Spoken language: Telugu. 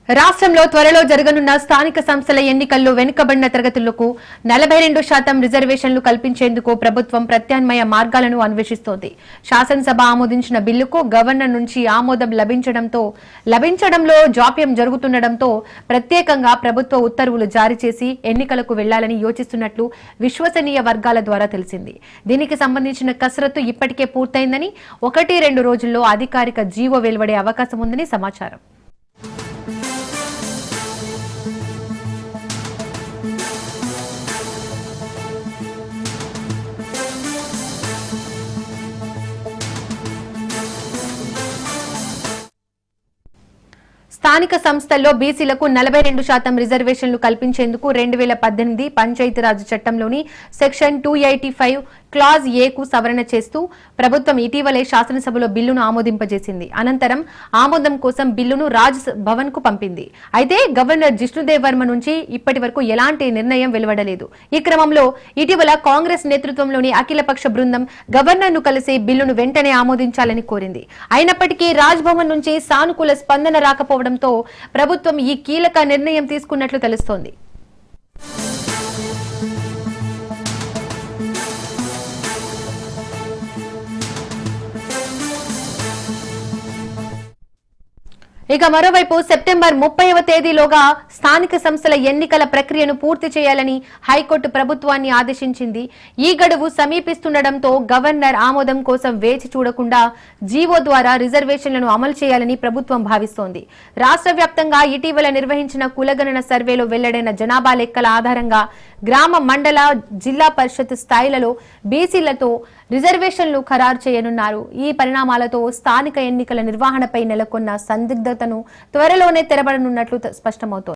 రాష్ట్రంలో త్వరలో జరగనున్న స్థానిక సంస్థల ఎన్నికల్లో వెనుకబడిన తరగతులకు 42% రిజర్వేషన్లు కల్పించేందుకు ప్రభుత్వం ప్రత్యామ్నాయ మార్గాలను అన్వేషిస్తోంది. శాసనసభ ఆమోదించిన బిల్లుకు గవర్నర్ నుంచి ఆమోదం లభించడంలో జాప్యం జరుగుతుండటంతో ప్రత్యేకంగా ప్రభుత్వ ఉత్తర్వులు జారీ చేసి ఎన్నికలకు వెళ్లాలని యోచిస్తున్నట్లు విశ్వసనీయ వర్గాల ద్వారా తెలిసింది. దీనికి సంబంధించిన కసరత్తు ఇప్పటికే పూర్తయిందని 1-2 రోజుల్లో అధికారిక జీవో వెలువడే అవకాశం ఉందని సమాచారం. స్థానిక సంస్థల్లో బీసీలకు 42% రిజర్వేషన్లు కల్పించేందుకు 2018 పంచాయతీరాజ్ చట్టంలోని సెక్షన్ 285 క్లాజ్ ఏకు సవరణ చేస్తూ ప్రభుత్వం ఇటీవలే శాసనసభలో బిల్లును ఆమోదింపజేసింది. అనంతరం ఆమోదం కోసం బిల్లును రాజ్ భవన్ కు పంపింది. అయితే గవర్నర్ జిష్ణుదేవ్ వర్మ నుంచి ఇప్పటి వరకు ఎలాంటి నిర్ణయం వెలువడలేదు. ఈ క్రమంలో ఇటీవల కాంగ్రెస్ నేతృత్వంలోని అఖిలపక్ష బృందం గవర్నర్ ను కలిసి బిల్లును వెంటనే ఆమోదించాలని కోరింది. అయినప్పటికీ రాజ్ భవన్ నుంచి సానుకూల స్పందన రాకపోవడంతో ప్రభుత్వం ఈ కీలక నిర్ణయం తీసుకున్నట్లు తెలుస్తోంది. ఇక మరోవైపు సెప్టెంబర్ 30వ తేదీలోగా స్థానిక సంస్థల ఎన్నికల ప్రక్రియను పూర్తి చేయాలని హైకోర్టు ప్రభుత్వాన్ని ఆదేశించింది. ఈ గడువు సమీపిస్తుండటంతో గవర్నర్ ఆమోదం కోసం వేచి చూడకుండా జీవో ద్వారా రిజర్వేషన్లను అమలు చేయాలని ప్రభుత్వం భావిస్తోంది. రాష్ట్ర వ్యాప్తంగా ఇటీవల నిర్వహించిన కులగణన సర్వేలో వెల్లడైన జనాభా లెక్కల ఆధారంగా గ్రామ, మండల, జిల్లా పరిషత్ స్థాయిలలో బీసీలతో రిజర్వేషన్లు ఖరారు చేయనున్నారు. ఈ పరిణామాలతో స్థానిక ఎన్నికల నిర్వహణపై నెలకొన్న సందిగ్ధతను త్వరలోనే తెరబడనున్నట్లు స్పష్టమవుతోంది.